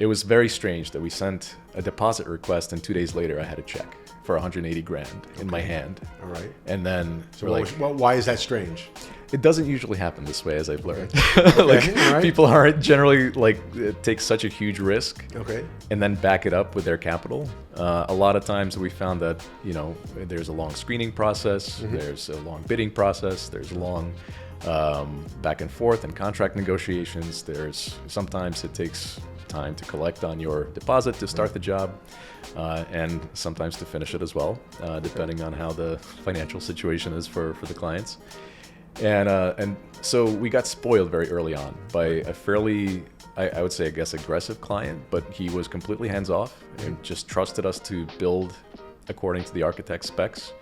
It was very strange that we sent a deposit request and 2 days later I had a check for 180 grand in my hand. All right. And then So why is that strange? it doesn't usually happen this way, as I've learned. Okay, all right. People aren't generally take such a huge risk, Okay. and then back it up with their capital. A lot of times we found that there's a long screening process, there's a long bidding process, there's a long back and forth and contract negotiations. Sometimes it takes time to collect on your deposit to start the job, and sometimes to finish it as well, depending on how the financial situation is for the clients. And so we got spoiled very early on by a fairly, I would say, I guess, aggressive client, but he was completely hands-off and just trusted us to build according to the architect's specs.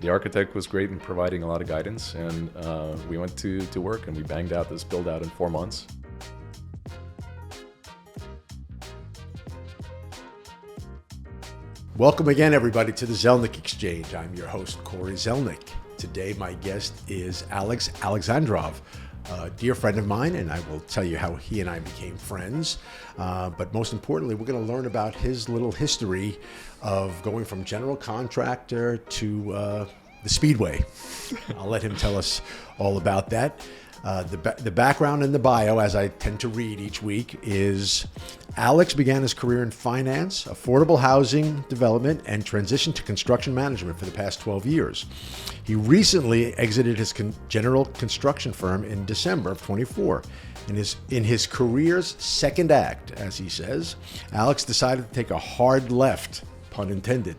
The architect was great in providing a lot of guidance, and we went to work and we banged out this build-out in 4 months. Welcome again, everybody, to the Zelnik Exchange. I'm your host, Corey Zelnik. Today, my guest is Alexandrov, a dear friend of mine, and I will tell you how he and I became friends. But most importantly, we're going to learn about his little history of going from general contractor to the Speedway. I'll let him tell us all about that. The background in the bio, as I tend to read each week, is Alex began his career in finance, affordable housing development, and transitioned to construction management for the past 12 years. He recently exited his general construction firm in December of 24. In his career's second act, as he says, Alex decided to take a hard left, pun intended,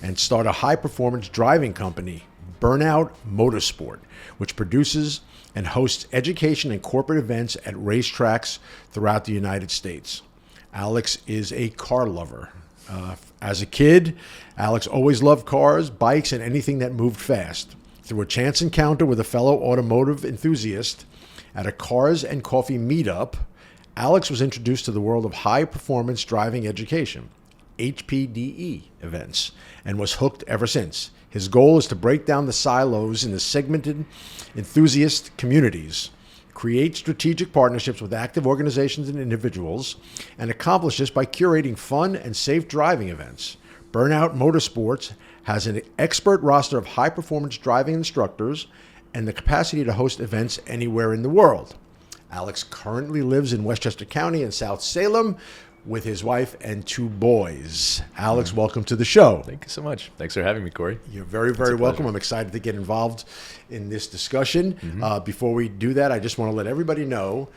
and start a high-performance driving company, Burnout Motorsport, which produces and hosts education and corporate events at racetracks throughout the United States. Alex is a car lover. As a kid, Alex always loved cars, bikes, and anything that moved fast. Through a chance encounter with a fellow automotive enthusiast at a Cars and Coffee meetup, Alex was introduced to the world of high-performance driving education, HPDE events, and was hooked ever since. His goal is to break down the silos in the segmented enthusiast communities, create strategic partnerships with active organizations and individuals, and accomplish this by curating fun and safe driving events. Burnout Motorsports has an expert roster of high-performance driving instructors and the capacity to host events anywhere in the world. Alex currently lives in Westchester County in South Salem with his wife and 2 boys. Alex, welcome to the show. Thank you so much. Thanks for having me, Corey. You're very, very welcome. I'm excited to get involved in this discussion. Before we do that, I just want to let everybody know,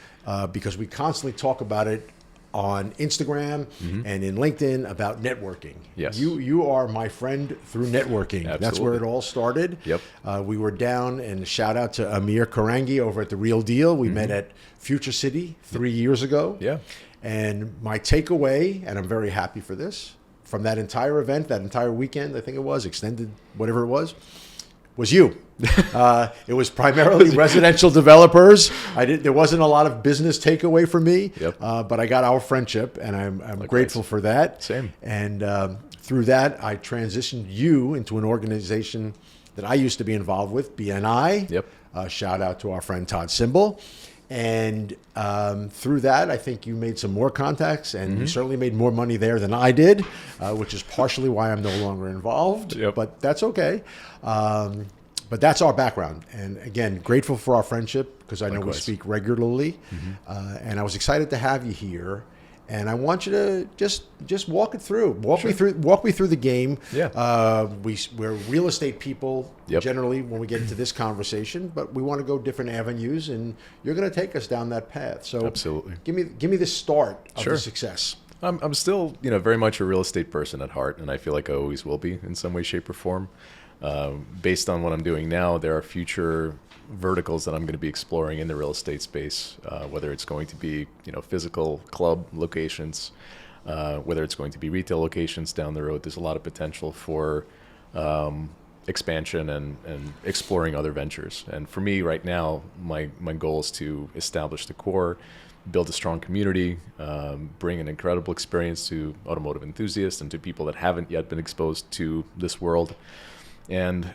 because we constantly talk about it on Instagram and in LinkedIn about networking. Yes. You are my friend through networking. Absolutely. That's where it all started. Yep. We were down, and shout out to Amir Karangi over at The Real Deal. We met at Future City 3 years ago. Yeah. And my takeaway, and I'm very happy for this, from that entire event, that entire weekend, I think it was, extended, whatever it was you. It was primarily residential developers. There wasn't a lot of business takeaway for me, but I got our friendship, and I'm grateful for that. Same. And through that, I transitioned you into an organization that I used to be involved with, BNI. Yep. Shout out to our friend Todd Symbol. And through that, I think you made some more contacts, and you certainly made more money there than I did, which is partially why I'm no longer involved. Yep. But that's okay. But that's our background. And again, grateful for our friendship, because I know we speak regularly. And I was excited to have you here. And I want you to just walk it through. Walk me through the game. Yeah. We're real estate people Yep. generally when we get into this conversation, but we want to go different avenues, and you're going to take us down that path. So Absolutely. give me the start of Sure. the success. I'm still, very much a real estate person at heart, and I feel like I always will be in some way, shape, or form. Based on what I'm doing now, there are future verticals that I'm going to be exploring in the real estate space, whether it's going to be, physical club locations, whether it's going to be retail locations down the road. There's a lot of potential for expansion and exploring other ventures. And for me right now, my goal is to establish the core, build a strong community, bring an incredible experience to automotive enthusiasts and to people that haven't yet been exposed to this world. And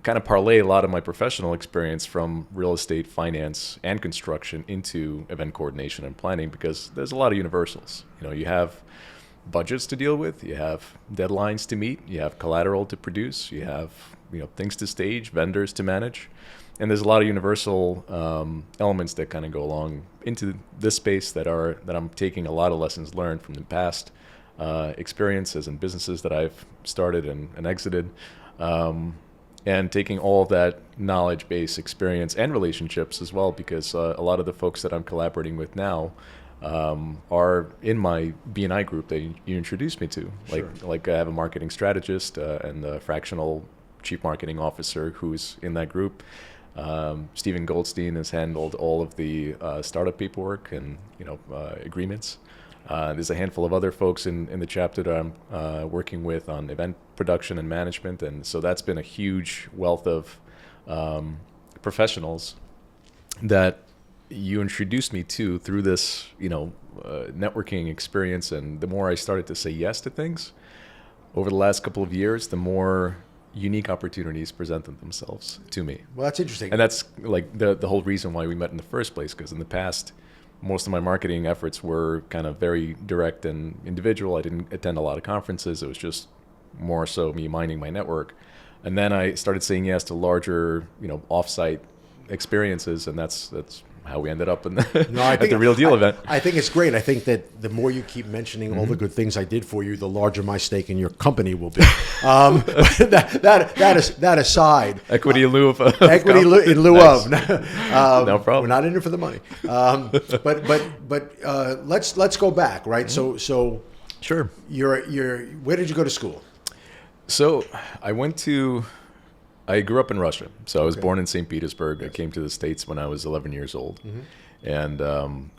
kind of parlay a lot of my professional experience from real estate, finance, and construction into event coordination and planning, because there's a lot of universals. You have budgets to deal with, you have deadlines to meet, you have collateral to produce, you have things to stage, vendors to manage, and there's a lot of universal elements that kind of go along into this space that I'm taking a lot of lessons learned from the past experiences and businesses that I've started and exited, and taking all of that knowledge base, experience, and relationships as well, because a lot of the folks that I'm collaborating with now are in my B&I group that you introduced me to. Sure. Like I have a marketing strategist and a fractional chief marketing officer who's in that group. Stephen Goldstein has handled all of the startup paperwork and agreements. There's a handful of other folks in the chapter that I'm working with on event production and management, and so that's been a huge wealth of professionals that you introduced me to through this networking experience. And the more I started to say yes to things over the last couple of years, the more unique opportunities presented themselves to me. Well, that's interesting. And that's like the whole reason why we met in the first place, because in the past, most of my marketing efforts were kind of very direct and individual. I didn't attend a lot of conferences. It was just more so me minding my network. And then I started saying yes to larger, offsite experiences, and that's how we ended up in at the Real Deal event. I think it's great. I think that the more you keep mentioning all the good things I did for you, the larger my stake in your company will be. That aside, equity in lieu of equity in lieu nice. of. No problem. We're not in it for the money. But let's go back, right? Mm-hmm. So Sure. Where did you go to school? So I grew up in Russia. So I was born in St. Petersburg. Yes. I came to the States when I was 11 years old. Mm-hmm. And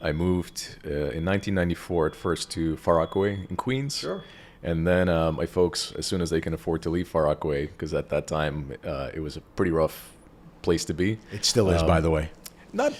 I moved in 1994 at first to Far Rockaway in Queens. Sure. And then my folks, as soon as they can afford to leave Far Rockaway, because at that time it was a pretty rough place to be. It still is, by the way. Not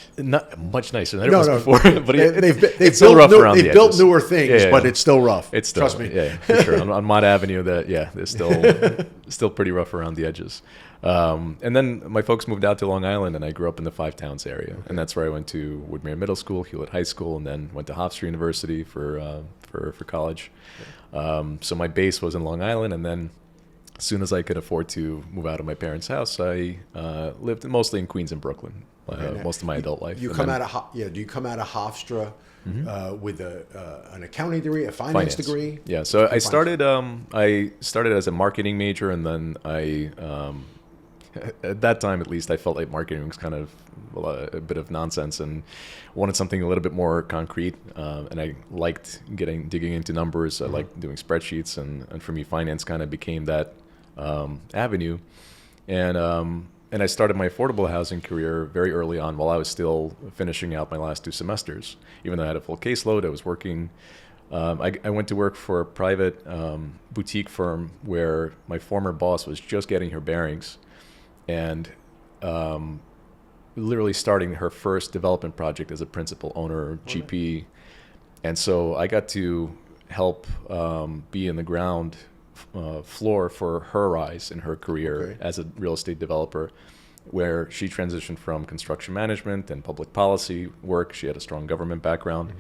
much nicer than it was before, but they've still rough around the edges. They've built newer things, but it's still rough. It's still, trust me. Yeah, for sure. On Mott Avenue, there's still pretty rough around the edges. And then my folks moved out to Long Island, and I grew up in the Five Towns area, and that's where I went to Woodmere Middle School, Hewlett High School, and then went to Hofstra University for college. So my base was in Long Island, and then as soon as I could afford to move out of my parents' house, I lived mostly in Queens and Brooklyn. Most of my adult life. Do you come out of Hofstra with an accounting degree, a finance degree? Yeah. So I started as a marketing major, and then I at that time at least I felt like marketing was kind of a bit of nonsense and wanted something a little bit more concrete. And I liked digging into numbers. I liked doing spreadsheets, and for me, finance kind of became that avenue. And I started my affordable housing career very early on while I was still finishing out my last 2 semesters. Even though I had a full caseload, I was working. I went to work for a private boutique firm where my former boss was just getting her bearings and literally starting her first development project as a principal owner, GP. And so I got to help be in the ground floor for her rise in her career as a real estate developer, where she transitioned from construction management and public policy work. She had a strong government background.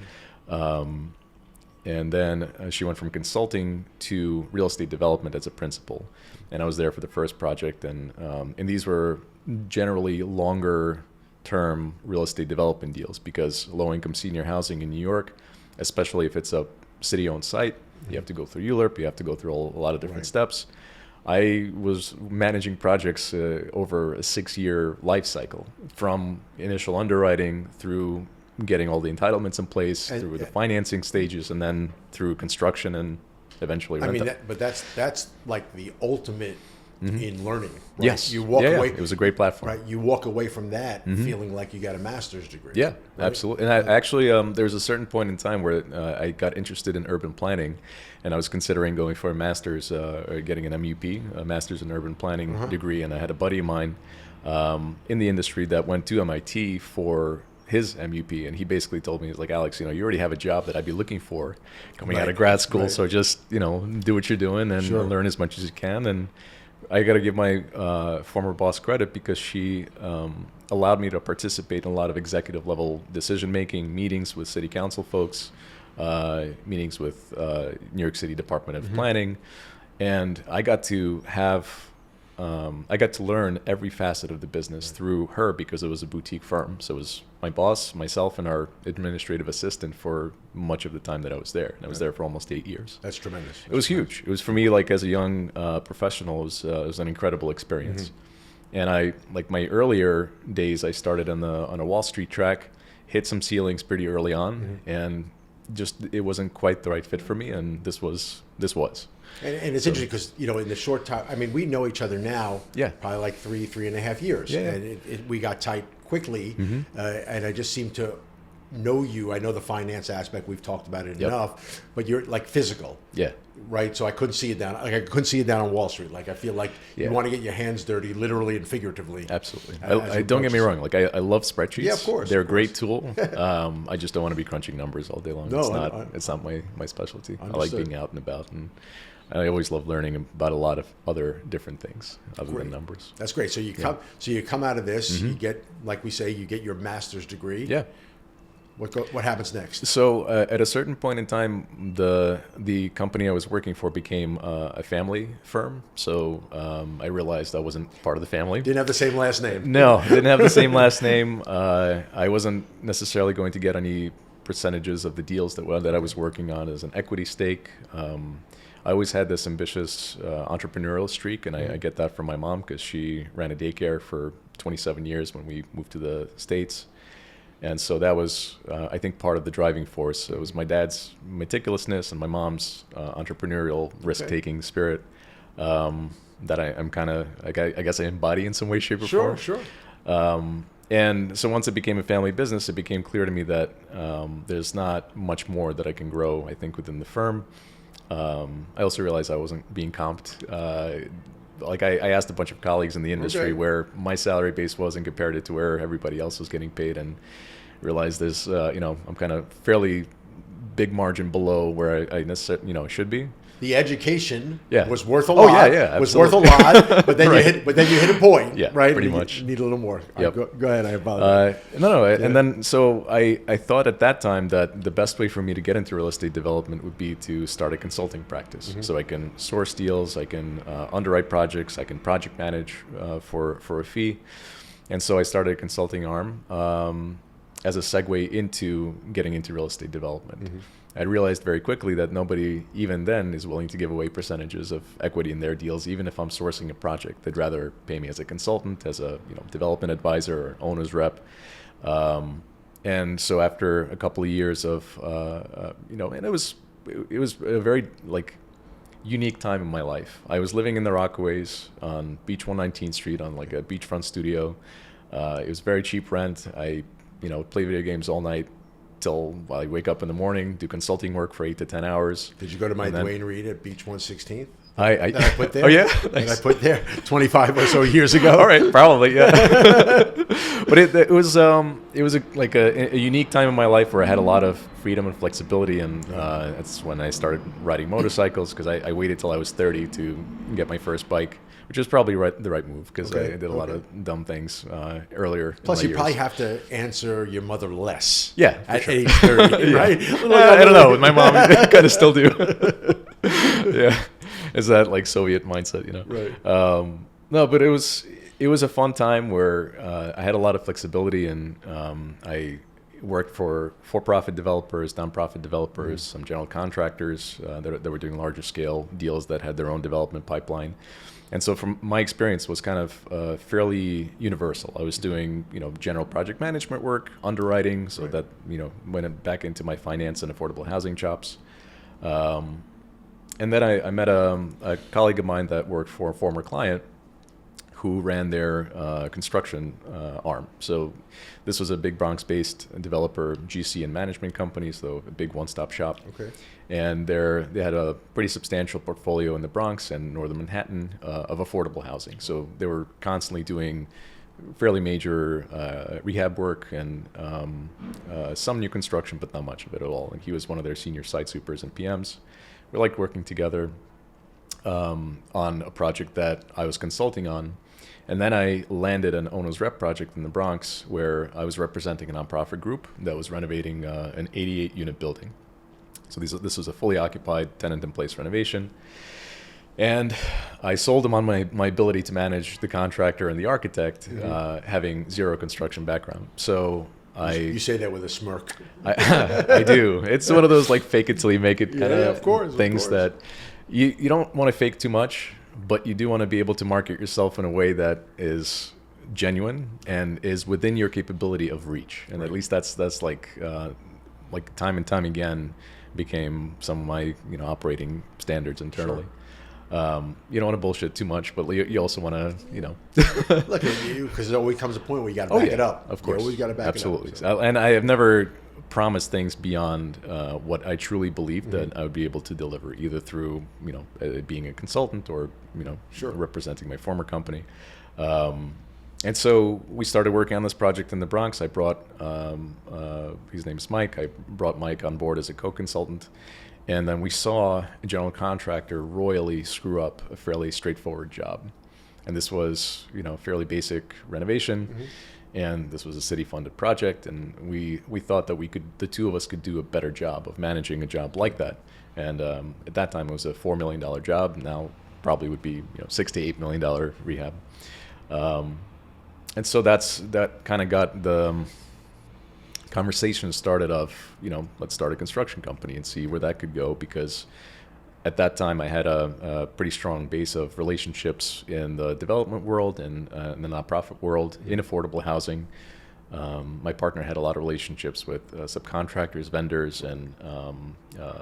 And then she went from consulting to real estate development as a principal. And I was there for the first project. And these were generally longer term real estate development deals, because low income senior housing in New York, especially if it's a city owned site, you have to go through ULURP, you have to go through a lot of different steps. I was managing projects over a 6-year life cycle, from initial underwriting through getting all the entitlements in place, through the financing stages, and then through construction and eventually rent. I mean, but that's like the ultimate in learning. Right? Yes. You walk away. It was a great platform. Right. You walk away from that feeling like you got a master's degree. Yeah, right? absolutely. And I actually, there was a certain point in time where I got interested in urban planning, and I was considering going for a master's, or getting an MUP, a master's in urban planning degree. And I had a buddy of mine in the industry that went to MIT for his MUP, and he basically told me, he's like, Alex, you already have a job that I'd be looking for coming out of grad school, so just do what you're doing and learn as much as you can, and I got to give my former boss credit because she allowed me to participate in a lot of executive level decision making, meetings with city council folks, meetings with New York City Department of Planning, and I got to learn every facet of the business through her because it was a boutique firm. So it was my boss, myself, and our administrative assistant for much of the time that I was there. And I was there for almost 8 years. That's tremendous. It was huge. It was for me, like as a young professional, it was an incredible experience. And like my earlier days, I started on a Wall Street track, hit some ceilings pretty early on, and just it wasn't quite the right fit for me. And this was. And it's interesting because, in the short time, I mean, we know each other now, probably like 3.5 years. Yeah. And we got tight quickly. And I just seem to know you. I know the finance aspect. We've talked about it enough. But you're like physical. Yeah. Right? So I couldn't see it down. Like I couldn't see it down on Wall Street. Like I feel like you want to get your hands dirty, literally and figuratively. Absolutely. I don't get me wrong. Like I love spreadsheets. Yeah, of course. They're a great tool. I just don't want to be crunching numbers all day long. No, it's not my specialty. Understood. I like being out and about, and I always love learning about a lot of other different things other than numbers. That's great. So you come out of this, you get, like we say, you get your master's degree. Yeah. What happens next? So at a certain point in time, the company I was working for became a family firm. So I realized I wasn't part of the family. Didn't have the same last name. No, didn't have the same last name. I wasn't necessarily going to get any percentages of the deals that I was working on as an equity stake. I always had this ambitious entrepreneurial streak, and I get that from my mom because she ran a daycare for 27 years when we moved to the States. And so that was, I think, part of the driving force. It was my dad's meticulousness and my mom's entrepreneurial risk-taking spirit that I'm kind of, I guess I embody in some way, shape, or form. Sure. And so once it became a family business, it became clear to me that there's not much more that I can grow, I think, within the firm. I also realized I wasn't being comped. I asked a bunch of colleagues in the industry where my salary base was and compared it to where everybody else was getting paid, and realized there's, I'm kind of fairly big margin below where I necessarily, should be. The education was worth a lot. Oh yeah, was worth a lot, but then you hit a point, right? Pretty much. You need a little more. Yep. Right, go ahead. I apologize. And then so I thought at that time that the best way for me to get into real estate development would be to start a consulting practice. So I can source deals, I can underwrite projects, I can project manage for a fee, and so I started a consulting arm as a segue into getting into real estate development. I realized very quickly that nobody, even then, is willing to give away percentages of equity in their deals, even if I'm sourcing a project. They'd rather pay me as a consultant, as a development advisor or owner's rep. And so after a couple of years of, and it was a very unique time in my life. I was living in the Rockaways on Beach 119th Street on like a beachfront studio. It was very cheap rent. I play video games all night till I wake up in the morning, do consulting work for 8 to 10 hours. Did you go to my Dwayne Reed at Beach 116th? I put there? Oh, yeah? That I put there 25 or so years ago. All right, probably, yeah. But it was a unique time in my life where I had a lot of freedom and flexibility, and that's when I started riding motorcycles, because I waited till I was 30 to get my first bike, which was probably the right move, because I did a lot of dumb things earlier. Plus, you probably have to answer your mother less. Yeah, at age 30, right? I don't know. With my mom, I kind of still do. Yeah, is that like Soviet mindset, Right. No, but it was a fun time where I had a lot of flexibility, and I worked for-profit developers, nonprofit developers, some general contractors that were doing larger scale deals that had their own development pipeline. And so from my experience was kind of fairly universal. I was doing, general project management work, underwriting, so that, went back into my finance and affordable housing chops. And then I met a colleague of mine that worked for a former client who ran their construction arm. So this was a big Bronx-based developer, GC and management company, so a big one-stop shop. Okay. And they had a pretty substantial portfolio in the Bronx and northern Manhattan of affordable housing. So they were constantly doing fairly major rehab work and some new construction, but not much of it at all. And he was one of their senior site supers and PMs. We liked working together. on a project that I was consulting on. And then I landed an owner's rep project in the Bronx where I was representing a nonprofit group that was renovating an 88-unit building. So this was a fully occupied tenant-in-place renovation. And I sold them on my ability to manage the contractor and the architect, having zero construction background. So You say that with a smirk. I do. It's one of those like fake it till you make it kind of things that you don't want to fake too much, but you do want to be able to market yourself in a way that is genuine and is within your capability of reach. And at least that's like time and time again became some of my operating standards internally. Sure. You don't want to bullshit too much, but you also want to, look at you, because there always comes a point where you got to back it up. Of course, you always got to back Absolutely. it up. So. And I have never promised things beyond what I truly believed that I would be able to deliver, either through being a consultant or representing my former company. And so we started working on this project in the Bronx. I brought his name's Mike. I brought Mike on board as a co-consultant. And then we saw a general contractor royally screw up a fairly straightforward job. And this was, fairly basic renovation. And this was a city-funded project. And we thought that the two of us could do a better job of managing a job like that. And at that time, it was a $4 million job. Now probably would be $6 to $8 million rehab. And so that kind of got the conversation started of, let's start a construction company and see where that could go, because at that time I had a pretty strong base of relationships in the development world and in the nonprofit world in affordable housing. My partner had a lot of relationships with subcontractors, vendors, and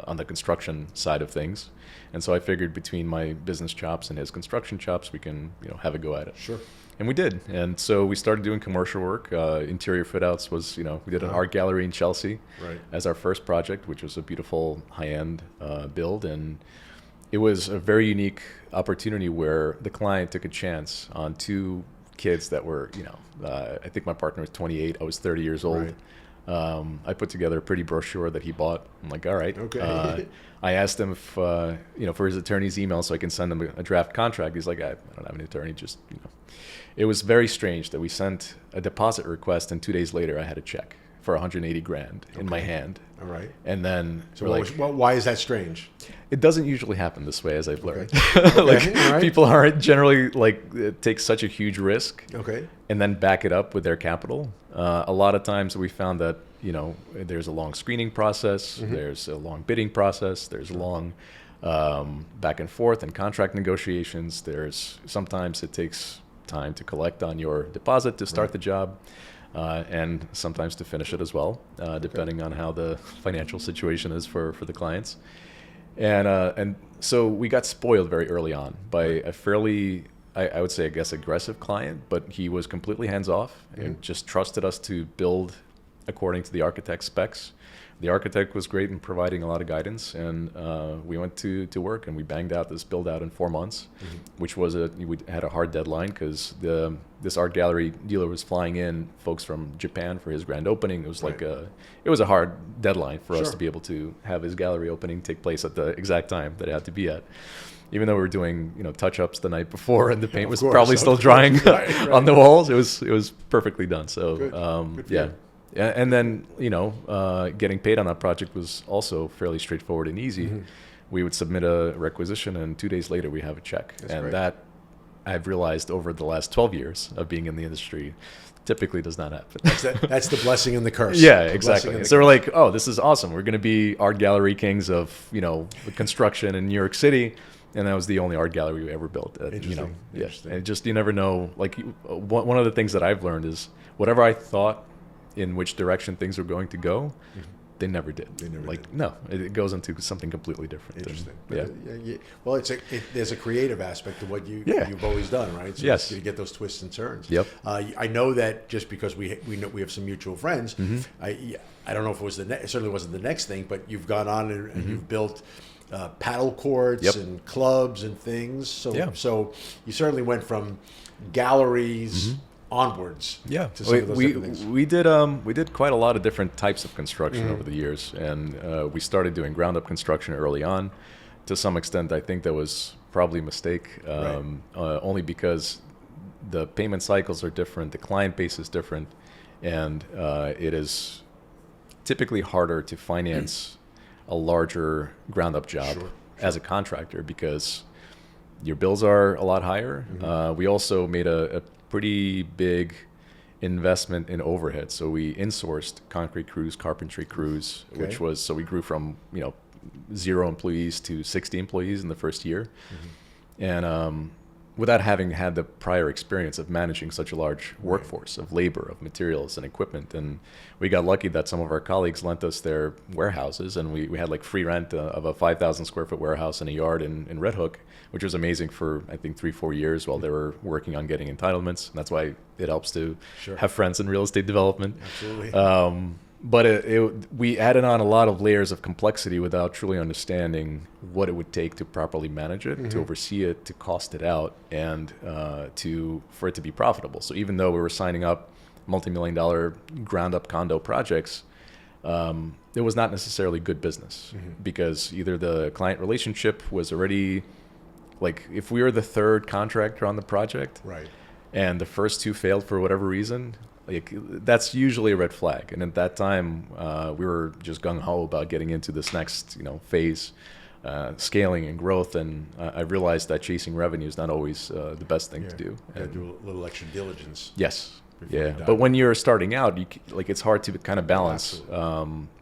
on the construction side of things. And so I figured between my business chops and his construction chops, we can have a go at it. Sure. And we did. And so we started doing commercial work. Interior fit outs was, we did an art gallery in Chelsea as our first project, which was a beautiful high-end build. And it was a very unique opportunity where the client took a chance on two kids that were, I think my partner was 28. I was 30 years old. Right. I put together a pretty brochure that he bought. I'm like, all right. Okay. I asked him if, for his attorney's email so I can send him a draft contract. He's like, I don't have an attorney, just. It was very strange that we sent a deposit request and 2 days later I had a check for $180,000 in my hand. All right. And then why is that strange? It doesn't usually happen this way, as I've learned. Okay. People aren't generally take such a huge risk. Okay. And then back it up with their capital. A lot of times we found that there's a long screening process, there's a long bidding process, there's a long back and forth and contract negotiations. Sometimes it takes time to collect on your deposit to start the job, and sometimes to finish it as well, depending on how the financial situation is for the clients. And so we got spoiled very early on by a fairly, I would say, aggressive client, but he was completely hands-off and just trusted us to build according to the architect's specs. The architect was great in providing a lot of guidance, and we went to work and we banged out this build out in 4 months, which was we had a hard deadline because this art gallery dealer was flying in folks from Japan for his grand opening. It was it was a hard deadline for us to be able to have his gallery opening take place at the exact time that it had to be at. Even though we were doing touch-ups the night before and the paint was probably still drying on the walls, it was perfectly done. So Good yeah. And then, getting paid on that project was also fairly straightforward and easy. We would submit a requisition, and 2 days later we have a check. That's and great. That I've realized over the last 12 years of being in the industry typically does not happen. That's the blessing and the curse. Yeah, exactly. So we're like, oh, this is awesome. We're going to be art gallery kings of, construction in New York City. And that was the only art gallery we ever built. Interesting. And you never know. One of the things that I've learned is whatever I thought in which direction things were going to go, they never did. No, it goes into something completely different. Interesting. Yeah. Well, there's a creative aspect to what you've always done, right? So yes. You get those twists and turns. Yep. I know that just because we know we have some mutual friends. I don't know if it was it certainly wasn't the next thing, but you've gone on and you've built paddle courts and clubs and things. So you certainly went from galleries onwards. Yeah, to some of those different things. we did quite a lot of different types of construction over the years, and we started doing ground up construction early on. To some extent, I think that was probably a mistake, only because the payment cycles are different, the client base is different, and it is typically harder to finance a larger ground-up job as a contractor because your bills are a lot higher. We also made a pretty big investment in overhead. So we insourced concrete crews, carpentry crews, which was, so we grew from, 0 employees to 60 employees in the first year. And without having had the prior experience of managing such a large workforce of labor, of materials and equipment. And we got lucky that some of our colleagues lent us their warehouses, and we had like free rent of a 5,000 square foot warehouse in a yard in Red Hook, which was amazing for, I think, 3-4 years while they were working on getting entitlements. And that's why it helps to have friends in real estate development. Absolutely. But we added on a lot of layers of complexity without truly understanding what it would take to properly manage it, to oversee it, to cost it out, and for it to be profitable. So even though we were signing up multi-million-dollar ground-up condo projects, it was not necessarily good business because either the client relationship was already, like, if we were the third contractor on the project, and the first 2 failed for whatever reason, like, that's usually a red flag. And at that time, we were just gung-ho about getting into this next, phase, scaling and growth. And I realized that chasing revenue is not always the best thing to do. And do a little extra diligence. Yes. Yeah. But when you're starting out, it's hard to kind of balance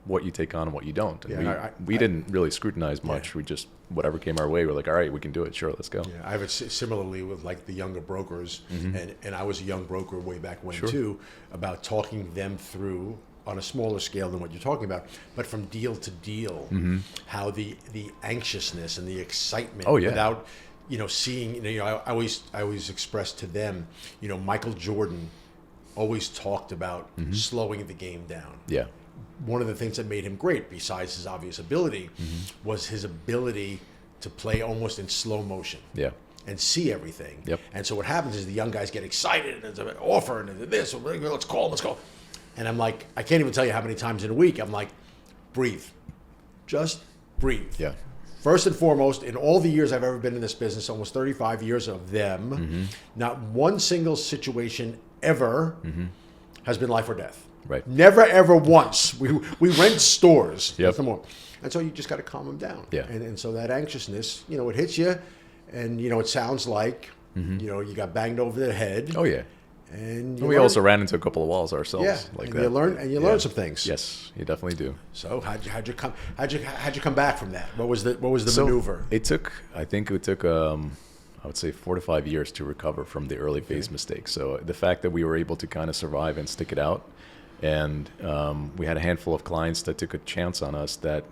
what you take on and what you don't. And we didn't really scrutinize much. We just, whatever came our way, we're like, all right, we can do it. Sure, let's go. Yeah, I have it similarly with like the younger brokers, and I was a young broker way back when too, about talking them through on a smaller scale than what you're talking about, but from deal to deal, how the anxiousness and the excitement without, seeing, I always expressed to them, Michael Jordan always talked about slowing the game down. Yeah. One of the things that made him great, besides his obvious ability, was his ability to play almost in slow motion. Yeah. And see everything. Yep. And so what happens is the young guys get excited and there's an offer and this, let's call. And I'm like, I can't even tell you how many times in a week I'm like, breathe. Just breathe. Yeah. First and foremost, in all the years I've ever been in this business, almost 35 years of them, not one single situation ever has been life or death. Right. Never, ever once. We rent stores. Yep. Nothing more. And so you just got to calm them down. Yeah. And so that anxiousness, it hits you, and, it sounds like, you got banged over the head. Oh, yeah. And we also ran into a couple of walls ourselves. Yeah. Like and that. You learn some things. Yes, you definitely do. So how'd you come back from that? What was the maneuver? I think it took I would say 4 to 5 years to recover from the early phase mistakes. So the fact that we were able to kind of survive and stick it out, and we had a handful of clients that took a chance on us that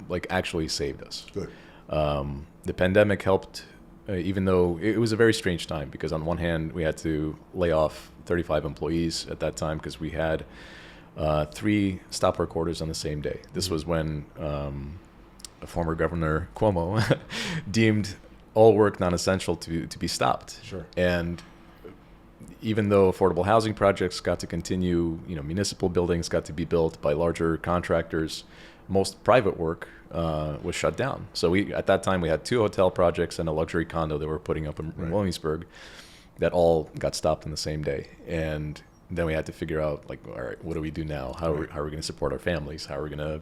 like actually saved us. Good. The pandemic helped, even though it was a very strange time, because on one hand we had to lay off 35 employees at that time because we had 3 stop work orders on the same day. This was when former Governor Cuomo deemed all work non-essential to be stopped. Sure. And even though affordable housing projects got to continue, municipal buildings got to be built by larger contractors, most private work was shut down. So at that time we had 2 hotel projects and a luxury condo that we were putting up in Williamsburg that all got stopped in the same day. And then we had to figure out, like, all right, what do we do now? How are we going to support our families? How are we going to,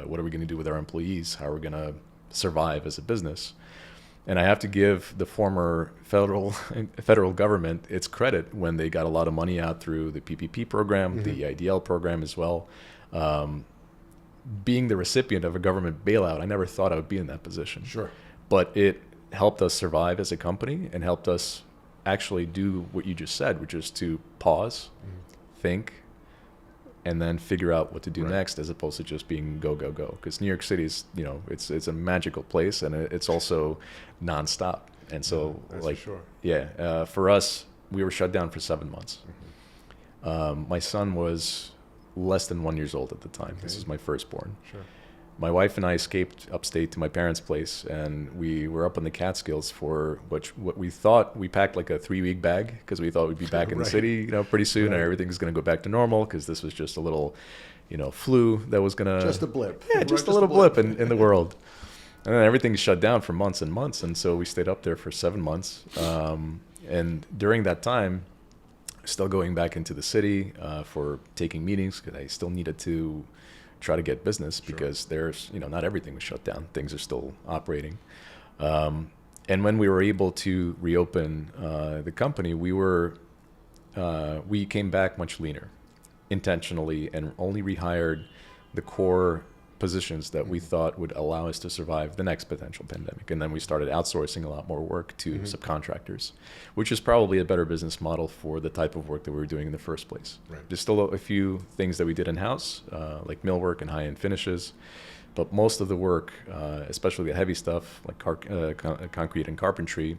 what are we going to do with our employees? How are we going to survive as a business? And I have to give the former federal government its credit when they got a lot of money out through the PPP program, the EIDL program as well. Being the recipient of a government bailout, I never thought I would be in that position. Sure. But it helped us survive as a company and helped us actually do what you just said, which is to pause, think, and then figure out what to do next, as opposed to just being go, go, go. Because New York City is, it's a magical place, and it's also nonstop. And so, That's like, for sure. For us, we were shut down for 7 months. My son was less than 1 year old at the time. Okay. This was my firstborn. Sure. My wife and I escaped upstate to my parents' place, and we were up in the Catskills for what we thought. We packed like a 3-week bag because we thought we'd be back in the city, pretty soon, and everything's going to go back to normal because this was just a little, flu that was going to... Just a blip. Yeah, just a little blip in the world. And then everything shut down for months and months. And so we stayed up there for 7 months. And during that time, still going back into the city for taking meetings, because I still needed to try to get business, because there's, not everything was shut down. Things are still operating. And when we were able to reopen the company, we came back much leaner intentionally, and only rehired the core positions that we thought would allow us to survive the next potential pandemic. And then we started outsourcing a lot more work to subcontractors, which is probably a better business model for the type of work that we were doing in the first place. Right. There's still a few things that we did in-house, like millwork and high-end finishes, but most of the work, especially the heavy stuff like concrete and carpentry,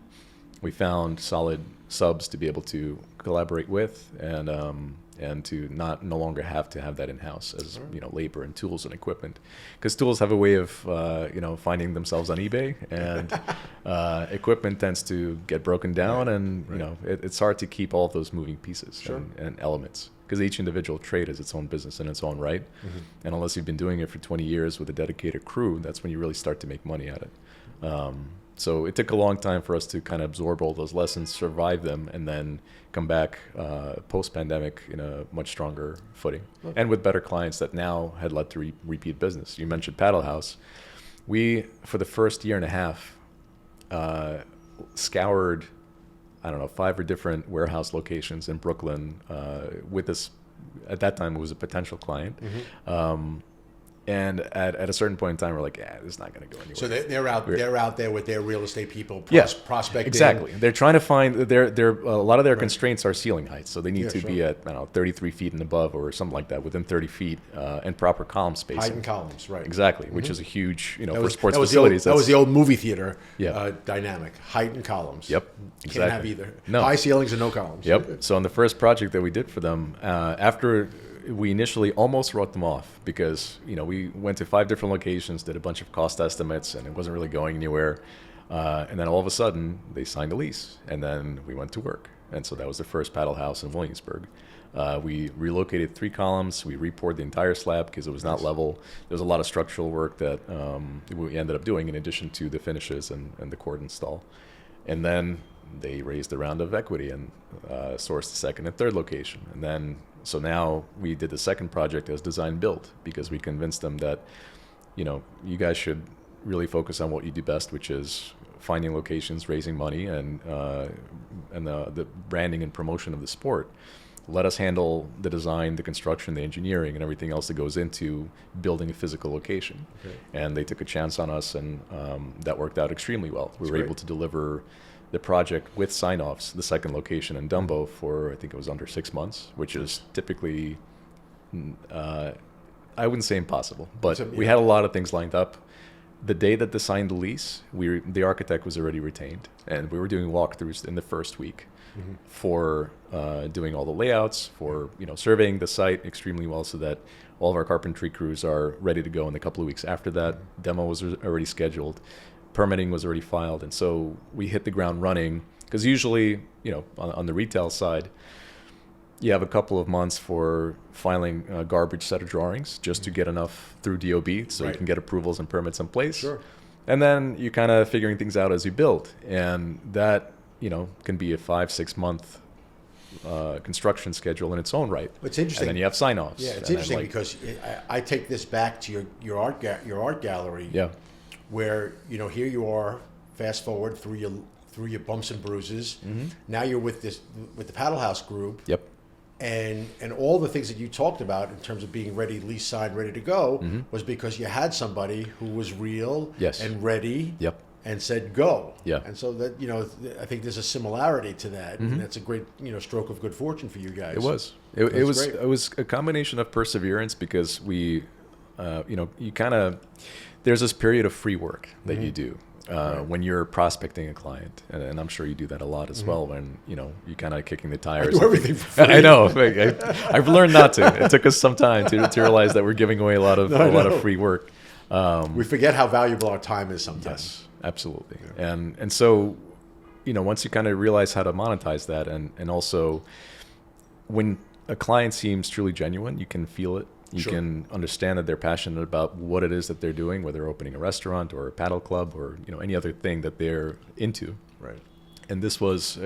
we found solid subs to be able to collaborate with, and to no longer have to have that in-house as labor and tools and equipment, because tools have a way of finding themselves on eBay, and equipment tends to get broken down, and it's hard to keep all of those moving pieces and elements, because each individual trade is its own business in its own right. And unless you've been doing it for 20 years with a dedicated crew, that's when you really start to make money at it. So it took a long time for us to kind of absorb all those lessons, survive them, and then come back post-pandemic in a much stronger footing, and with better clients that now had led to repeat business. You mentioned Paddle House. We, for the first year and a half, scoured, 5 different warehouse locations in Brooklyn with this. At that time, it was a potential client. And at a certain point in time, we're like, this is not going to go anywhere. So they're out there with their real estate people prospecting. Exactly. They're trying to find a lot of their constraints are ceiling heights. So they need to be at 33 feet and above, or something like that, within 30 feet, and proper column spacing. Height and columns, right. Exactly, which is a huge, for sports that was facilities. That was the old movie theater dynamic. Height and columns. Yep. Exactly. Can't have either. No. High ceilings and no columns. Yep. So on the first project that we did for them, after we initially almost wrote them off, because we went to 5 different locations, did a bunch of cost estimates, and it wasn't really going anywhere. And then all of a sudden, they signed a lease, and then we went to work. And so that was the first Paddle House in Williamsburg. We relocated 3 columns. We re-poured the entire slab because it was not level. There was a lot of structural work that we ended up doing in addition to the finishes and the cord install. And then they raised a round of equity and sourced the second and third location. And then so now we did the second project as design build, because we convinced them that, you guys should really focus on what you do best, which is finding locations, raising money, and the branding and promotion of the sport. Let us handle the design, the construction, the engineering, and everything else that goes into building a physical location. Okay. And they took a chance on us, and that worked out extremely well. We were able to deliver the project with sign-offs, the second location in Dumbo, for I think it was under 6 months, which is typically, I wouldn't say impossible, but we had a lot of things lined up. The day that they signed the lease, the architect was already retained, and we were doing walkthroughs in the first week for doing all the layouts, for surveying the site extremely well, so that all of our carpentry crews are ready to go in a couple of weeks after that. Demo was already scheduled. Permitting was already filed, and so we hit the ground running, because usually, on the retail side, you have a couple of months for filing a garbage set of drawings just to get enough through DOB, so you can get approvals and permits in place. Sure. And then you're kind of figuring things out as you build, and that can be a 5-6 month construction schedule in its own right. It's interesting. And then you have sign-offs. Yeah, it's interesting because I take this back to your art gallery. Yeah. Where here you are, fast forward through your bumps and bruises. Now you're with the Paddle House group. Yep. And all the things that you talked about in terms of being ready, lease signed, ready to go, was because you had somebody who was real and ready. Yep. And said go. Yeah. And so that I think there's a similarity to that, and that's a great stroke of good fortune for you guys. It was. It was a combination of perseverance, because we, you kind of. There's this period of free work that you do when you're prospecting a client, and I'm sure you do that a lot as well. When you kind of kicking the tires. I do everything for free. I know. I've learned not to. It took us some time to realize that we're giving away a lot of free work. We forget how valuable our time is sometimes. Yes, absolutely. Yeah. And so, once you kind of realize how to monetize that, and also when a client seems truly genuine, you can feel it You Sure. can understand that they're passionate about what it is that they're doing, whether they're opening a restaurant or a paddle club or any other thing that they're into. Right. And this was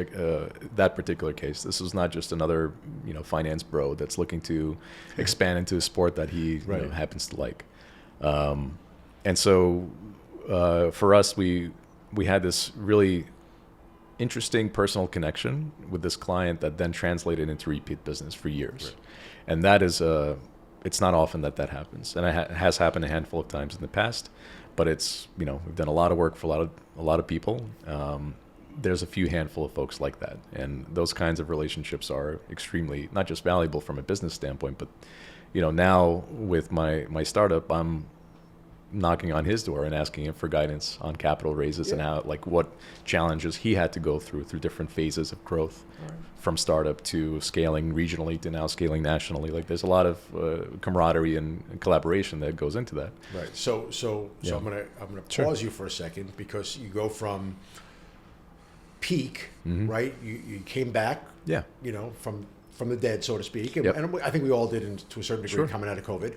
that particular case. This was not just another finance bro that's looking to expand into a sport that he Right. happens to like. And so for us, we had this really interesting personal connection with this client that then translated into repeat business for years. Right. And that is it's not often that happens, and it has happened a handful of times in the past. But it's we've done a lot of work for a lot of people. There's a few handful of folks like that, and those kinds of relationships are extremely not just valuable from a business standpoint, but now with my startup, I'm knocking on his door and asking him for guidance on capital raises and how what challenges he had to go through different phases of growth, from startup to scaling regionally to now scaling nationally. There's a lot of camaraderie and collaboration that goes into that. Right. So Yeah. I'm gonna Sure. pause you for a second, because you go from peak, Mm-hmm. right? You came back, Yeah. from the dead, so to speak, and, Yep. and I think we all did, to a certain degree, Sure. coming out of COVID,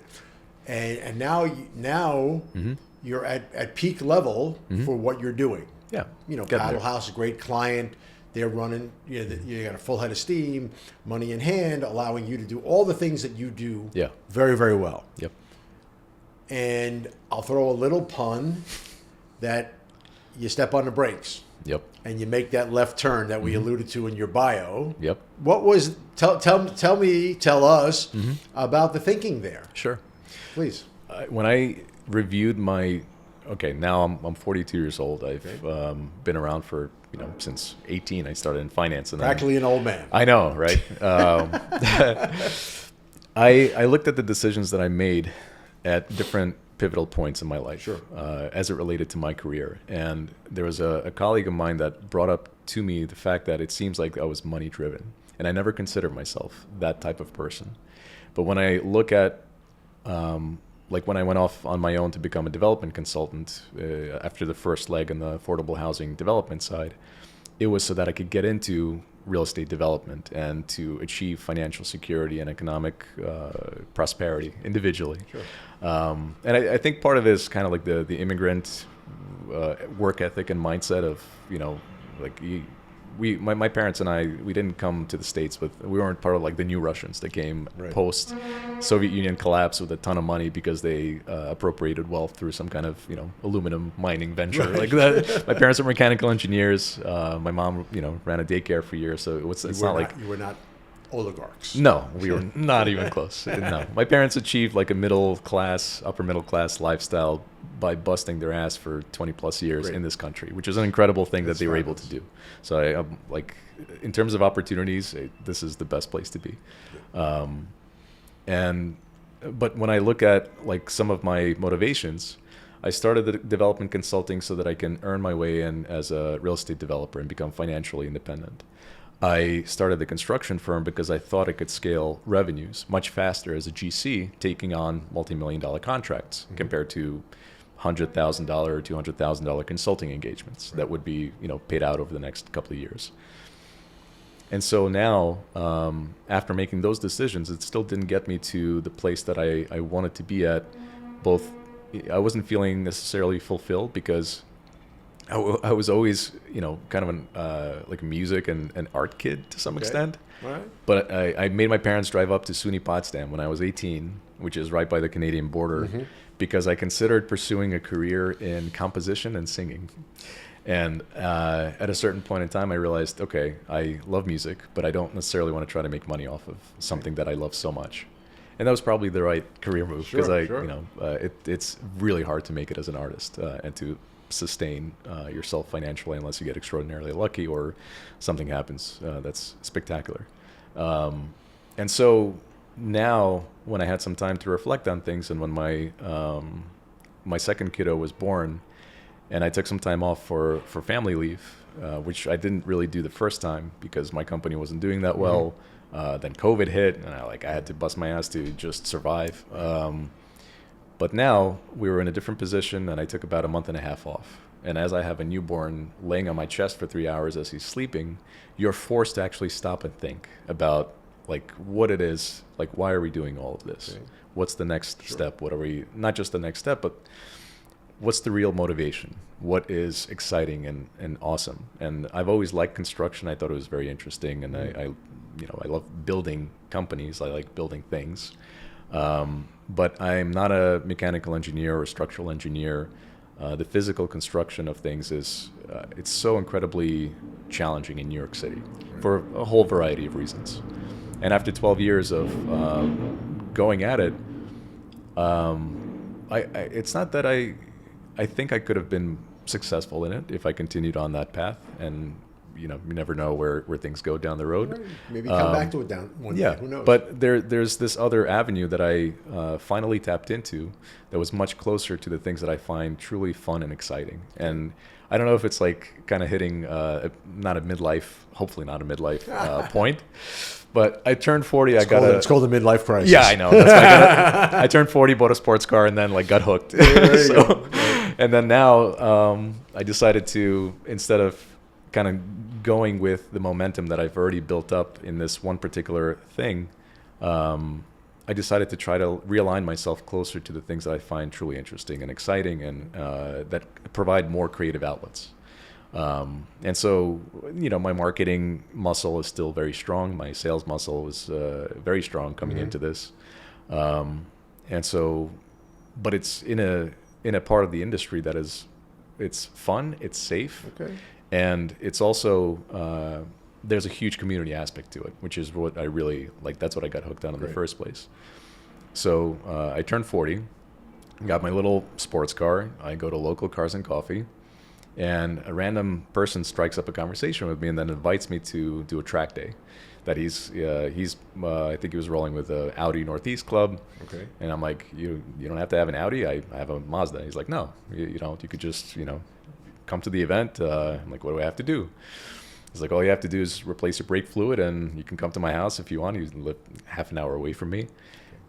and now Mm-hmm. you're at peak level for what you're doing. Yeah. Getting Paddle there. House, a great client. They're running. You got a full head of steam, money in hand, allowing you to do all the things that you do. Yeah. Very, very well. Yep. And I'll throw a little pun that you step on the brakes Yep. and you make that left turn that Mm-hmm. we alluded to in your bio. Yep. What was tell us Mm-hmm. about the thinking there, Sure. please? When I reviewed now I'm 42 years old. I've been around for since 18. I started in finance, and then, Practically an old man. I know, right? I looked at the decisions that I made at different pivotal points in my life, Sure. As it related to my career. And there was a colleague of mine that brought up to me the fact that it seems like I was money driven, and I never considered myself that type of person. But when I look at when I went off on my own to become a development consultant after the first leg in the affordable housing development side, it was so that I could get into real estate development and to achieve financial security and economic prosperity individually. Sure. And I think part of it is kind of like the immigrant work ethic and mindset of, my parents and I, we didn't come to the States we weren't part of the new Russians that came Right. post Soviet Union collapse with a ton of money because they appropriated wealth through some kind of, aluminum mining venture Right. like that. My parents are mechanical engineers. My mom, ran a daycare for years. So it's not like, you were not oligarchs. no, we were not even close. No, my parents achieved like a upper middle class lifestyle by busting their ass for 20 plus years Great. in this country, which is an incredible thing That's that they were able to fabulous. do. So I'm in terms of opportunities, this is the best place to be. But when I look at some of my motivations, I started the development consulting so that I can earn my way in as a real estate developer and become financially independent. I started the construction firm because I thought I could scale revenues much faster as a GC, taking on multi-million-dollar contracts compared to $100,000 or $200,000 consulting engagements that would be paid out over the next couple of years. And so now, after making those decisions, it still didn't get me to the place that I wanted to be at. I wasn't feeling necessarily fulfilled because I was always, kind of a music and an art kid to some extent. All right. But I made my parents drive up to SUNY Potsdam when I was 18, which is right by the Canadian border, because I considered pursuing a career in composition and singing. And at a certain point in time, I realized, okay, I love music, but I don't necessarily want to try to make money off of something that I love so much. And that was probably the right career move because it's really hard to make it as an artist and to sustain yourself financially unless you get extraordinarily lucky or something happens that's spectacular. And so now when I had some time to reflect on things, and when my second kiddo was born, and I took some time off for family leave, which I didn't really do the first time because my company wasn't doing that well. Then COVID hit, and I had to bust my ass to just survive. But now we were in a different position, and I took about a month and a half off. And as I have a newborn laying on my chest for 3 hours as he's sleeping, you're forced to actually stop and think about what it is, why are we doing all of this? Okay. what's the next step? What are we, not just the next step, but what's the real motivation? What is exciting and awesome? And I've always liked construction. I thought it was very interesting, and I love building companies. I like building things. But I'm not a mechanical engineer or structural engineer. The physical construction of things is, it's so incredibly challenging in New York City for a whole variety of reasons. And after 12 years of going at it, it's not that I think I could have been successful in it if I continued on that path. And you never know where things go down the road. Right. Maybe come back to it down one day. Who knows? But there's this other avenue that I finally tapped into that was much closer to the things that I find truly fun and exciting. And I don't know if it's like kind of hitting not a midlife, hopefully not a midlife point. But I turned 40. It's called a midlife crisis. Yeah, I know. That's I turned 40, bought a sports car, and then got hooked. There you go. And then now I decided to, instead of kind of going with the momentum that I've already built up in this one particular thing, I decided to try to realign myself closer to the things that I find truly interesting and exciting, and that provide more creative outlets. And so, my marketing muscle is still very strong. My sales muscle was very strong coming into this. And so, but it's in a part of the industry that it's fun, it's safe. Okay. And it's also, there's a huge community aspect to it, which is what I really like. That's what I got hooked on in the first place. So I turned 40, got my little sports car. I go to local Cars and Coffee, and a random person strikes up a conversation with me and then invites me to do a track day. That he's I think he was rolling with the Audi Northeast Club. Okay. And I'm like, you don't have to have an Audi. I have a Mazda. He's like, no, you don't. You could just come to the event. I'm like, what do I have to do? He's like, all you have to do is replace your brake fluid, and you can come to my house if you want. You live half an hour away from me.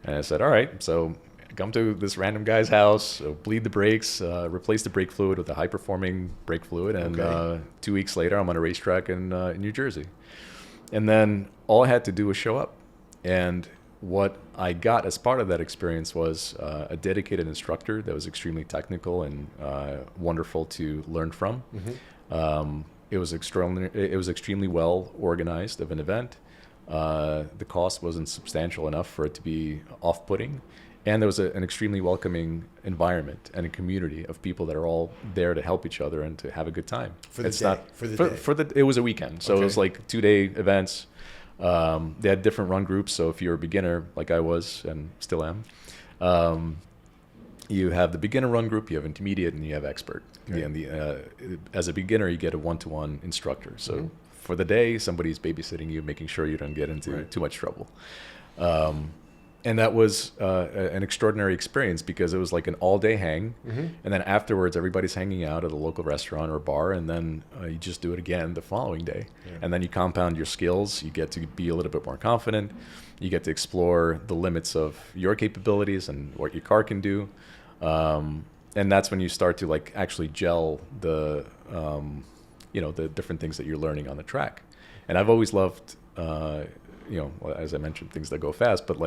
And I said, all right. So I come to this random guy's house, bleed the brakes, replace the brake fluid with a high-performing brake fluid, and 2 weeks later, I'm on a racetrack in New Jersey. And then all I had to do was show up. And what I got as part of that experience was a dedicated instructor that was extremely technical and wonderful to learn from. It was extremely well organized of an event. The cost wasn't substantial enough for it to be off-putting. And there was an extremely welcoming environment and a community of people that are all there to help each other and to have a good time. It was a weekend, so it was like 2-day events. They had different run groups, so if you're a beginner like I was and still am, you have the beginner run group, you have intermediate, and you have expert. Okay. And as a beginner, you get a one-to-one instructor. So for the day, somebody's babysitting you, making sure you don't get into too much trouble. And that was an extraordinary experience because it was like an all-day hang. And then afterwards, everybody's hanging out at a local restaurant or bar, and then you just do it again the following day. And then you compound your skills. You get to be a little bit more confident. You get to explore the limits of your capabilities and what your car can do. And that's when you start to actually gel the different things that you're learning on the track. And I've always loved, as I mentioned, things that go fast, but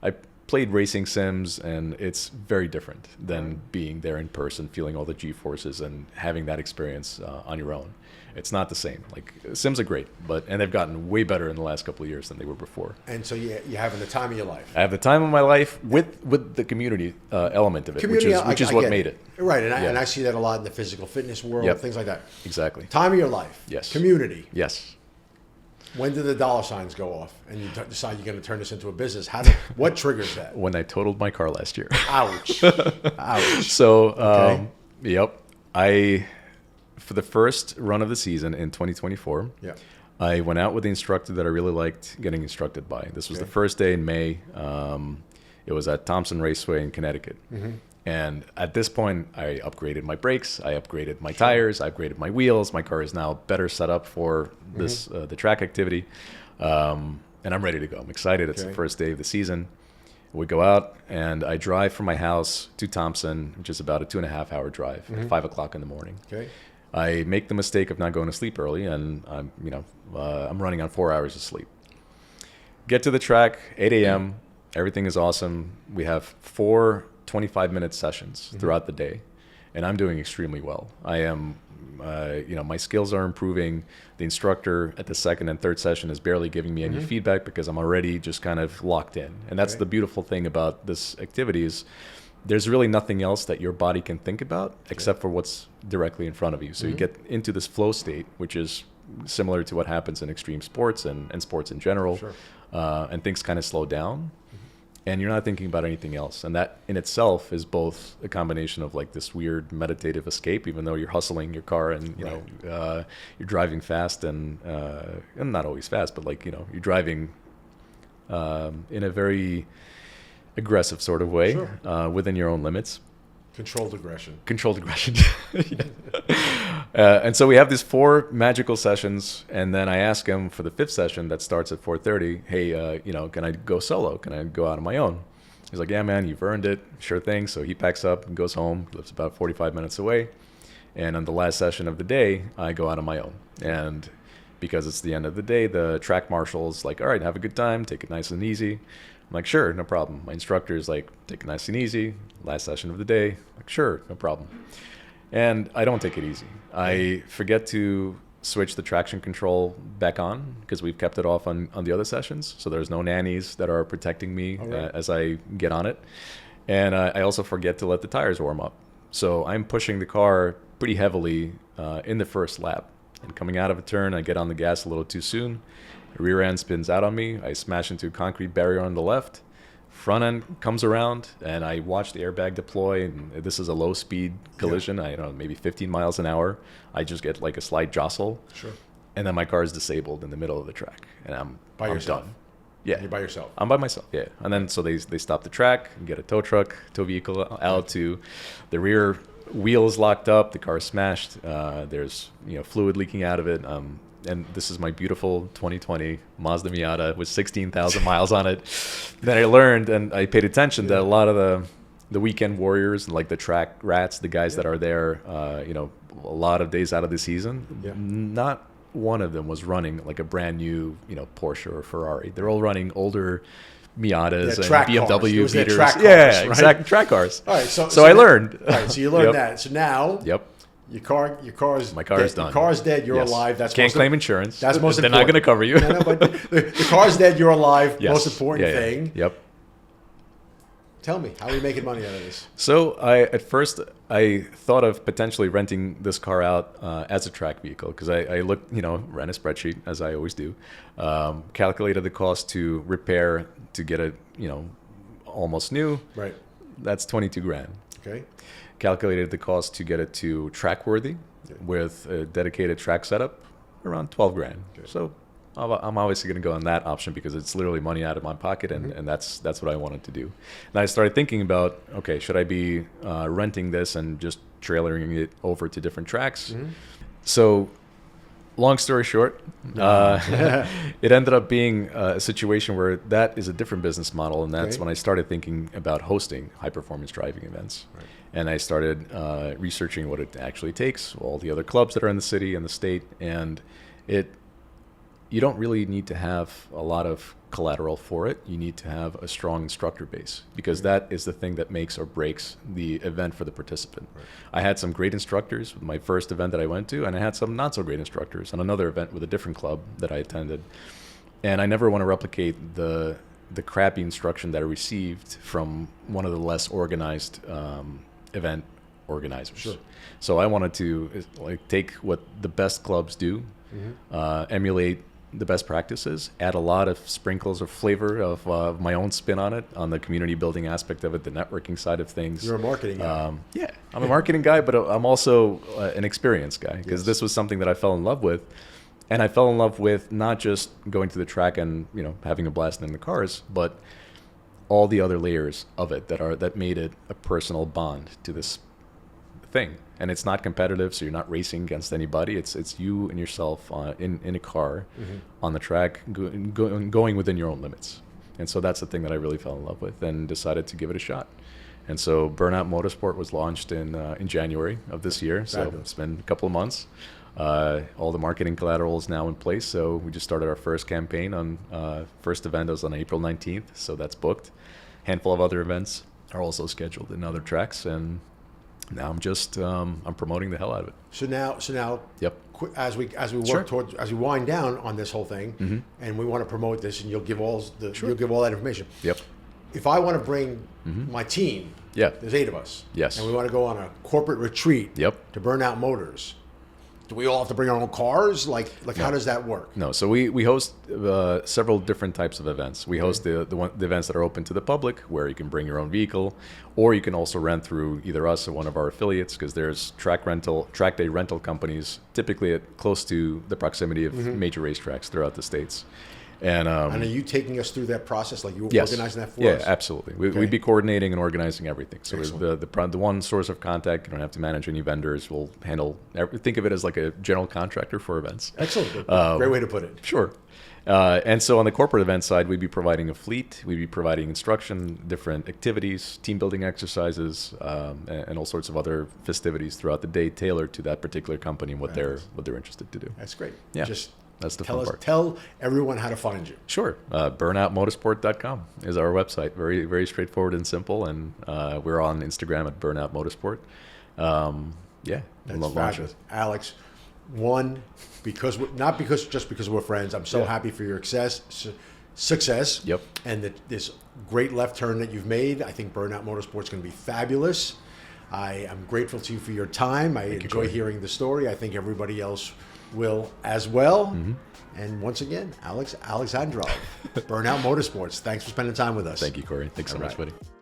I played racing sims, and it's very different than being there in person, feeling all the G-forces and having that experience on your own. It's not the same. Sims are great, and they've gotten way better in the last couple of years than they were before. And so you're having the time of your life. I have the time of my life with the community element of it, which is what made it. Right, and I see that a lot in the physical fitness world, things like that. Exactly. Time of your life. Yes. Community. Yes. When did the dollar signs go off and you decide you're going to turn this into a business? What triggers that? When I totaled my car last year. Ouch. Ouch. So, for the first run of the season in 2024, I went out with the instructor that I really liked getting instructed by. This was the first day in May. It was at Thompson Raceway in Connecticut. And at this point, I upgraded my brakes, I upgraded my tires, I upgraded my wheels. My car is now better set up for this the track activity. And I'm ready to go. I'm excited. It's the first day of the season. We go out, and I drive from my house to Thompson, which is about a 2.5-hour drive, at 5 o'clock in the morning. I make the mistake of not going to sleep early, and I'm running on 4 hours of sleep. Get to the track, 8 a.m., Everything is awesome. We have 4 25-minute sessions throughout the day, and I'm doing extremely well. I am, my skills are improving. The instructor at the second and third session is barely giving me any feedback because I'm already just kind of locked in. And that's the beautiful thing about this activity is there's really nothing else that your body can think about except for what's directly in front of you. So you get into this flow state, which is similar to what happens in extreme sports and sports in general. Sure. And things kind of slow down. And you're not thinking about anything else. And that in itself is both a combination of like this weird meditative escape, even though you're hustling your car and, you're driving fast and not always fast, but like, you're driving in a very aggressive sort of way within your own limits. Controlled aggression. Controlled aggression. And so we have these 4 magical sessions, and then I ask him for the 5th session that starts at 4:30. Hey, can I go solo? Can I go out on my own? He's like, yeah, man, you've earned it. Sure thing. So he packs up and goes home. Lives about 45 minutes away. And on the last session of the day, I go out on my own. And because it's the end of the day, the track marshal's like, all right, have a good time. Take it nice and easy. I'm like, sure, no problem. My instructor is like, take it nice and easy. Last session of the day. Like, sure, no problem. And I don't take it easy. I forget to switch the traction control back on because we've kept it off on the other sessions. So there's no nannies that are protecting me as I get on it. And I also forget to let the tires warm up. So I'm pushing the car pretty heavily in the first lap. And coming out of a turn, I get on the gas a little too soon. The rear end spins out on me. I smash into a concrete barrier on the left. Front end comes around, and I watch the airbag deploy. And this is a low-speed collision. I don't know, maybe 15 miles an hour. I just get like a slight jostle. Sure. And then my car is disabled in the middle of the track, and I'm done. Yeah. You're by yourself. I'm by myself. Yeah. And then so they stop the track and get a tow vehicle out to the rear wheel is locked up. The car is smashed. There's fluid leaking out of it. And this is my beautiful 2020 Mazda Miata with 16,000 miles on it. Then I learned and I paid attention that a lot of the weekend warriors and like the track rats, the guys that are there, a lot of days out of the season, not one of them was running like a brand new, Porsche or Ferrari. They're all running older Miatas and BMW Beaters. Right? Exactly. Track cars. All right. So I learned. All right. So you learned that. So now. Yep. My car is dead. Your car's dead. You're alive. That's can't claim insurance. That's most important. important. They're not going to cover you. No, but the car's dead. You're alive. Most important thing. Yep. Tell me, how are you making money out of this? So at first I thought of potentially renting this car out as a track vehicle because I looked, ran a spreadsheet as I always do, calculated the cost to repair to get it, almost new. Right. That's $22,000. Okay. Calculated the cost to get it to track worthy with a dedicated track setup, around $12,000. Okay. So I'm obviously going to go on that option because it's literally money out of my pocket, and that's what I wanted to do. And I started thinking about, okay, should I be renting this and just trailering it over to different tracks? So long story short, it ended up being a situation where that is a different business model, and that's when I started thinking about hosting high-performance driving events. Right. And I started researching what it actually takes, all the other clubs that are in the city and the state, and you don't really need to have a lot of collateral for it. You need to have a strong instructor base because that is the thing that makes or breaks the event for the participant. Right. I had some great instructors with my first event that I went to, and I had some not so great instructors on another event with a different club that I attended. And I never want to replicate the crappy instruction that I received from one of the less organized event organizers. Sure. So I wanted to take what the best clubs do, emulate the best practices, add a lot of sprinkles of flavor of my own spin on it, on the community building aspect of it, the networking side of things. You're a marketing guy. Yeah, I'm a marketing guy, but I'm also an experience guy because this was something that I fell in love with. And I fell in love with not just going to the track and having a blast in the cars, but all the other layers of it that made it a personal bond to this thing. And it's not competitive, so you're not racing against anybody. It's you and yourself in a car on the track, going within your own limits. And so that's the thing that I really fell in love with and decided to give it a shot. And so Burnout Motorsport was launched in January of this year. So it's been a couple of months. All the marketing collateral is now in place, so we just started our first campaign on first event is on April 19th, so that's booked. Handful of other events are also scheduled in other tracks, and now I'm just I'm promoting the hell out of it. So now, Yep. As we work Sure. towards, as we wind down on this whole thing, and we want to promote this, and you'll give all that information. Yep. If I want to bring my team, Yeah. there's 8 of us. Yes. And we want to go on a corporate retreat. Yep. To Burnout Motors. Do we all have to bring our own cars? Like how does that work? No, so we host several different types of events. We host the events that are open to the public, where you can bring your own vehicle, or you can also rent through either us or one of our affiliates, because there's track day rental companies, typically at close to the proximity of major racetracks throughout the states. And are you taking us through that process? Like you yes. organizing that for us? Yeah, absolutely. Okay. We'd be coordinating and organizing everything. So Excellent. the one source of contact. You don't have to manage any vendors. We'll handle. Think of it as like a general contractor for events. Excellent. Great way to put it. Sure. And so on the corporate event side, we'd be providing a fleet. We'd be providing instruction, different activities, team building exercises, and all sorts of other festivities throughout the day, tailored to that particular company and what they're interested to do. That's great. Yeah. Just That's the fun part. Tell everyone how to find you. Sure. Burnoutmotorsport.com is our website. Very, very straightforward and simple. And we're on Instagram at Burnout Motorsport. Yeah. That's love fabulous. Alex, just because we're friends, I'm so happy for your success. Yep. And this great left turn that you've made. I think Burnout Motorsport is going to be fabulous. I am grateful to you for your time. I enjoy hearing the story. I think everybody else will as well. And once again, Alexandrov, Burnout Motorsports. Thanks for spending time with us. Thank you, Corey. Thanks so All much, right. buddy.